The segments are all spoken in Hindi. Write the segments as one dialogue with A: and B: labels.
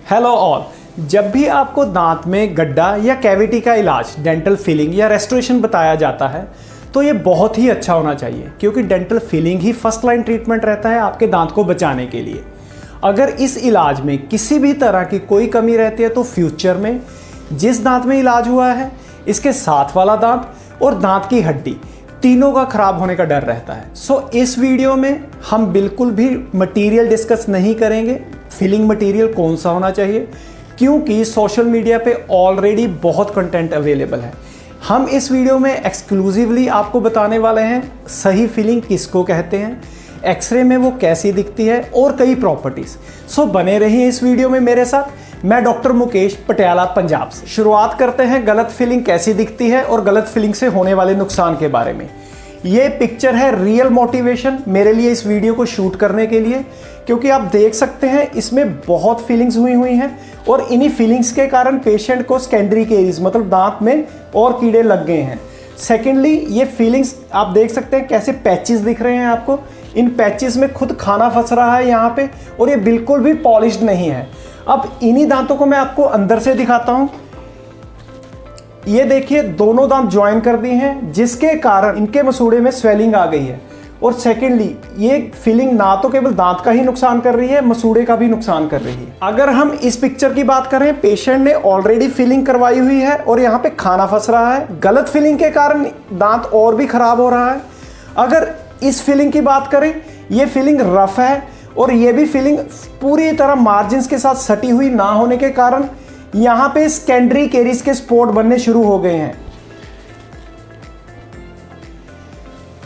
A: Hello all. जब भी आपको दांत में गड्ढा या कैविटी का इलाज, डेंटल फिलिंग या रेस्टोरेशन बताया जाता है तो ये बहुत ही अच्छा होना चाहिए, क्योंकि डेंटल फिलिंग ही फर्स्ट लाइन ट्रीटमेंट रहता है आपके दांत को बचाने के लिए। अगर इस इलाज में किसी भी तरह की कोई कमी रहती है तो फ्यूचर में जिस दांत में इलाज हुआ है, इसके साथ वाला दांत और दांत की हड्डी तीनों का खराब होने का डर रहता है। इस वीडियो में हम बिल्कुल भी मटेरियल डिस्कस नहीं करेंगे, फिलिंग मटेरियल कौन सा होना चाहिए, क्योंकि सोशल मीडिया पे ऑलरेडी बहुत कंटेंट अवेलेबल है। हम इस वीडियो में एक्सक्लूसिवली आपको बताने वाले हैं सही फिलिंग किसको कहते हैं, एक्सरे में वो कैसी दिखती है और कई प्रॉपर्टीज। बने रहिए इस वीडियो में मेरे साथ। मैं डॉक्टर मुकेश, पटियाला, पंजाब से। शुरुआत करते हैं गलत फिलिंग कैसी दिखती है और गलत फिलिंग से होने वाले नुकसान के बारे में। ये पिक्चर है रियल मोटिवेशन मेरे लिए इस वीडियो को शूट करने के लिए, क्योंकि आप देख सकते हैं इसमें बहुत फीलिंग्स हुई हैं और इन्हीं फीलिंग्स के कारण पेशेंट को सेकेंडरी केरीज मतलब दांत में और कीड़े लग गए हैं। सेकेंडली, ये फीलिंग्स आप देख सकते हैं कैसे पैचेस दिख रहे हैं आपको। इन पैचेस में खुद खाना फंस रहा है यहाँ पे और ये बिल्कुल भी पॉलिश्ड नहीं है। अब इन्हीं दांतों को मैं आपको अंदर से दिखाता हूँ। ये देखिए, दोनों दांत ज्वाइन कर दिए हैं, जिसके कारण इनके मसूड़े में स्वेलिंग आ गई है। और सेकेंडली, ये फिलिंग ना तो केवल दांत का ही नुकसान कर रही है, मसूड़े का भी नुकसान कर रही है। अगर हम इस पिक्चर की बात करें, पेशेंट ने ऑलरेडी फिलिंग करवाई हुई है और यहाँ पे खाना फंस रहा है। गलत फिलिंग के कारण दांत और भी खराब हो रहा है। अगर इस फिलिंग की बात करें, ये फिलिंग रफ है और ये भी फिलिंग पूरी तरह मार्जिन्स के साथ सटी हुई ना होने के कारण यहाँ पे सेकेंडरी केरीज के स्पॉट बनने शुरू हो गए हैं।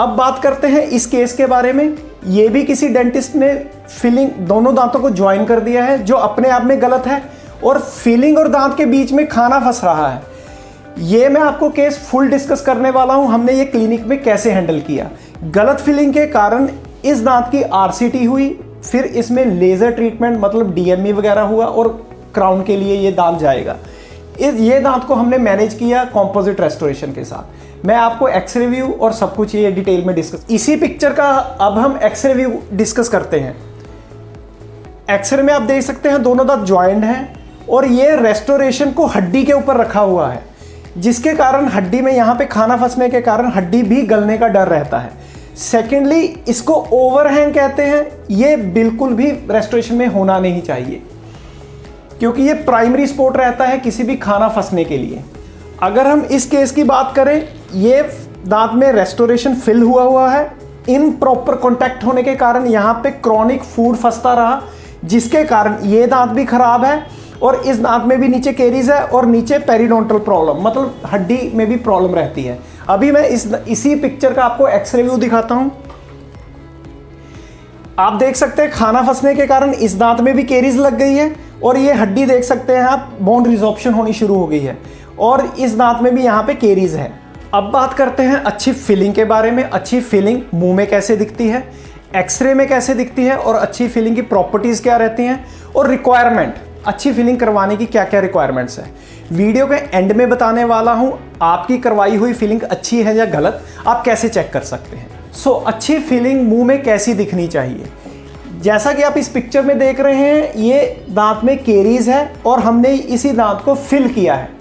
A: अब बात करते हैं इस केस के बारे में। ये भी किसी डेंटिस्ट ने फिलिंग दोनों दांतों को ज्वाइन कर दिया है, जो अपने आप में गलत है, और फिलिंग और दांत के बीच में खाना फंस रहा है। ये मैं आपको केस फुल डिस्कस करने वाला हूं, हमने ये क्लिनिक में कैसे हैंडल किया। गलत फिलिंग के कारण इस दांत की आरसीटी हुई, फिर इसमें लेजर ट्रीटमेंट मतलब डीएमई वगैरह हुआ और क्राउन के लिए ये दांत जाएगा। ये दांत को हमने मैनेज किया कॉम्पोजिट रेस्टोरेशन के साथ। मैं आपको एक्सरे व्यू और सब कुछ ये डिटेल में डिस्कस, इसी पिक्चर का अब हम एक्सरे व्यू डिस्कस करते हैं। एक्सरे में आप देख सकते हैं दोनों दांत ज्वाइंट हैं और ये रेस्टोरेशन को हड्डी के ऊपर रखा हुआ है, जिसके कारण हड्डी में यहाँ पे खाना फंसने के कारण हड्डी भी गलने का डर रहता है। सेकेंडली, इसको ओवरहैंग कहते हैं। ये बिल्कुल भी रेस्टोरेशन में होना नहीं चाहिए, क्योंकि ये प्राइमरी स्पॉट रहता है किसी भी खाना फंसने के लिए। अगर हम इस केस की बात करें, ये दांत में रेस्टोरेशन फिल हुआ है, इन प्रॉपर कॉन्टैक्ट होने के कारण यहाँ पे क्रॉनिक फूड फंसता रहा, जिसके कारण ये दांत भी खराब है और इस दांत में भी नीचे केरीज है और नीचे पेरिडोंटल प्रॉब्लम मतलब हड्डी में भी प्रॉब्लम रहती है। अभी मैं इसी पिक्चर का आपको एक्सरे व्यू दिखाता हूं। आप देख सकते हैं खाना फंसने के कारण इस दांत में भी केरीज लग गई है और ये हड्डी देख सकते हैं आप, बोन रिजॉर्प्शन होनी शुरू हो गई है और इस दांत में भी यहाँ पे केरीज है। अब बात करते हैं अच्छी फिलिंग के बारे में। अच्छी फिलिंग मुंह में कैसे दिखती है, एक्सरे में कैसे दिखती है और अच्छी फिलिंग की प्रॉपर्टीज क्या रहती हैं और रिक्वायरमेंट, अच्छी फिलिंग करवाने की क्या क्या रिक्वायरमेंट्स है, वीडियो के एंड में बताने वाला हूं। आपकी करवाई हुई फिलिंग अच्छी है या गलत, आप कैसे चेक कर सकते हैं। अच्छी फिलिंग मुंह में कैसी दिखनी चाहिए। जैसा कि आप इस पिक्चर में देख रहे हैं, ये दांत में केरीज है और हमने इसी दांत को फिल किया है।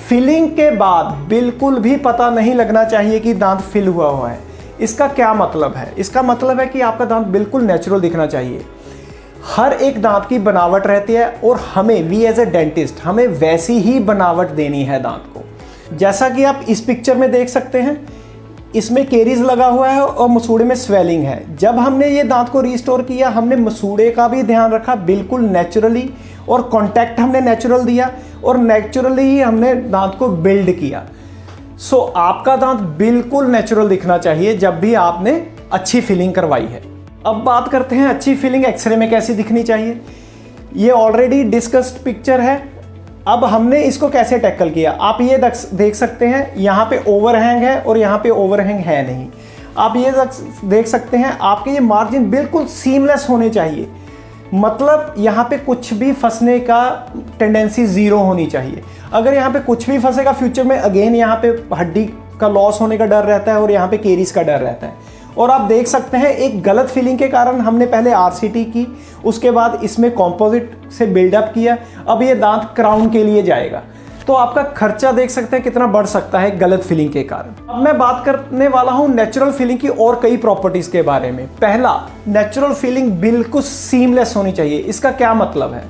A: फिलिंग के बाद बिल्कुल भी पता नहीं लगना चाहिए कि दांत फिल हुआ है। इसका क्या मतलब है? इसका मतलब है कि आपका दांत बिल्कुल नेचुरल दिखना चाहिए। हर एक दांत की बनावट रहती है और हमें वी एज ए डेंटिस्ट हमें वैसी ही बनावट देनी है दांत को। जैसा कि आप इस पिक्चर में देख सकते हैं, इसमें केरीज लगा हुआ है और मसूड़े में स्वेलिंग है। जब हमने ये दांत को रिस्टोर किया, हमने मसूड़े का भी ध्यान रखा बिल्कुल नेचुरली, और कॉन्टैक्ट हमने नेचुरल दिया और नेचुरली ही हमने दांत को बिल्ड किया। आपका दांत बिल्कुल नेचुरल दिखना चाहिए जब भी आपने अच्छी फिलिंग करवाई है। अब बात करते हैं अच्छी फिलिंग एक्सरे में कैसी दिखनी चाहिए। ये ऑलरेडी डिस्कस्ड पिक्चर है। अब हमने इसको कैसे टैकल किया, आप ये देख सकते हैं, यहाँ पे ओवरहैंग है और यहाँ पे ओवरहैंग है नहीं। आप ये देख सकते हैं, आपके ये मार्जिन बिल्कुल सीमलेस होने चाहिए, मतलब यहाँ पे कुछ भी फंसने का टेंडेंसी जीरो होनी चाहिए। अगर यहाँ पे कुछ भी फंसेगा फ्यूचर में, अगेन यहाँ पे हड्डी का लॉस होने का डर रहता है और यहाँ पे केरीज का डर रहता है। और आप देख सकते हैं एक गलत फिलिंग के कारण हमने पहले आरसीटी की, उसके बाद इसमें कॉम्पोजिट से बिल्डअप किया, अब ये दांत क्राउन के लिए जाएगा, तो आपका खर्चा देख सकते हैं कितना बढ़ सकता है गलत फिलिंग के कारण। अब मैं बात करने वाला हूं नेचुरल फिलिंग की और कई प्रॉपर्टीज के बारे में। पहला, नेचुरल फिलिंग बिल्कुल सीमलेस होनी चाहिए। इसका क्या मतलब है?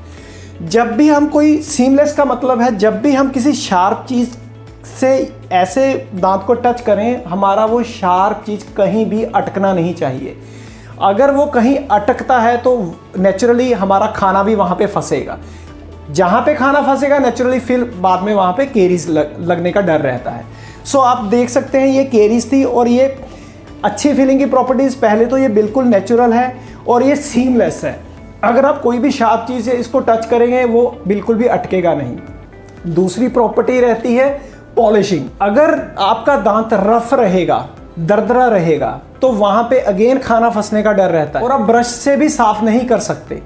A: जब भी हम कोई सीमलेस का मतलब है जब भी हम किसी शार्प चीज से ऐसे दांत को टच करें, हमारा वो शार्प चीज कहीं भी अटकना नहीं चाहिए। अगर वो कहीं अटकता है तो नेचुरली हमारा खाना भी वहां पे फंसेगा, जहां पे खाना फंसेगा नेचुरली फिर बाद में वहां पे केरीज लगने का डर रहता है। सो आप देख सकते हैं ये केरीज थी, और ये अच्छी फीलिंग की प्रॉपर्टीज, पहले तो ये बिल्कुल नेचुरल है और ये सीमलेस है। अगर आप कोई भी शार्प चीज़ है इसको टच करेंगे वो बिल्कुल भी अटकेगा नहीं। दूसरी प्रॉपर्टी रहती है पॉलिशिंग। अगर आपका दांत रफ रहेगा, दरदरा रहेगा, तो वहां पे अगेन खाना फंसने का डर रहता है और आप ब्रश से भी साफ नहीं कर सकते।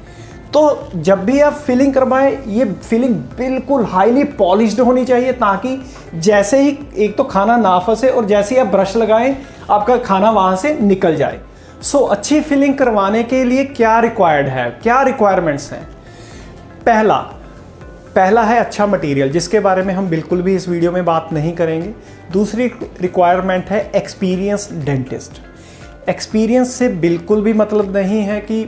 A: तो जब भी आप फिलिंग करवाएं, ये फिलिंग बिल्कुल हाईली पॉलिश्ड होनी चाहिए, ताकि जैसे ही एक तो खाना ना फंसे और जैसे ही आप ब्रश लगाएं आपका खाना वहां से निकल जाए। सो अच्छी फिलिंग करवाने के लिए क्या रिक्वायर्ड है, क्या रिक्वायरमेंट्स हैं? पहला है अच्छा मटेरियल, जिसके बारे में हम बिल्कुल भी इस वीडियो में बात नहीं करेंगे। दूसरी रिक्वायरमेंट है एक्सपीरियंस डेंटिस्ट। एक्सपीरियंस से बिल्कुल भी मतलब नहीं है कि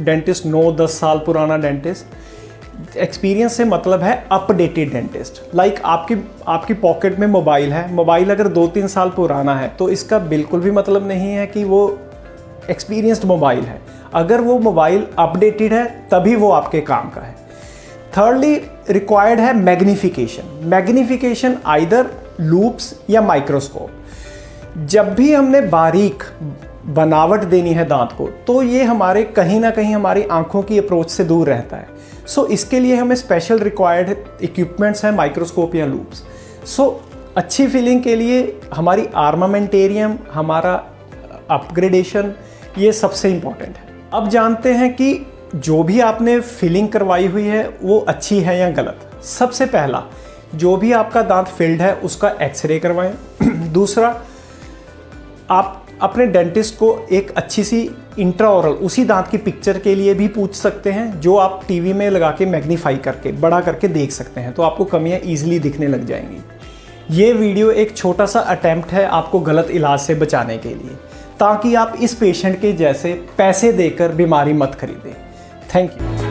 A: डेंटिस्ट 9-10 साल पुराना डेंटिस्ट। एक्सपीरियंस से मतलब है अपडेटेड डेंटिस्ट। लाइक आपकी पॉकेट में मोबाइल है, मोबाइल अगर 2-3 साल पुराना है तो इसका बिल्कुल भी मतलब नहीं है कि वो एक्सपीरियंस्ड मोबाइल है। अगर वो मोबाइल अपडेटेड है तभी वो आपके काम का है। थर्डली रिक्वायर्ड है मैग्निफिकेशन। मैग्निफिकेशन आइदर लूप्स या माइक्रोस्कोप। जब भी हमने बारीक बनावट देनी है दांत को तो ये हमारे कहीं ना कहीं हमारी आंखों की अप्रोच से दूर रहता है। सो इसके लिए हमें स्पेशल रिक्वायर्ड इक्विपमेंट्स हैं, माइक्रोस्कोप या लूप्स। सो अच्छी फिलिंग के लिए हमारी आर्मामेंटेरियम, हमारा अपग्रेडेशन, ये सबसे इम्पॉर्टेंट है। अब जानते हैं कि जो भी आपने फिलिंग करवाई हुई है वो अच्छी है या गलत। सबसे पहला, जो भी आपका दांत फिल्ड है उसका एक्सरे करवाएं। दूसरा, आप अपने डेंटिस्ट को एक अच्छी सी इंट्राओरल उसी दांत की पिक्चर के लिए भी पूछ सकते हैं, जो आप टीवी में लगा के मैग्नीफाई करके बड़ा करके देख सकते हैं, तो आपको कमियां ईजिली दिखने लग जाएंगी। ये वीडियो एक छोटा सा अटेम्प्ट है आपको गलत इलाज से बचाने के लिए, ताकि आप इस पेशेंट के जैसे पैसे देकर बीमारी मत खरीदें। Thank you.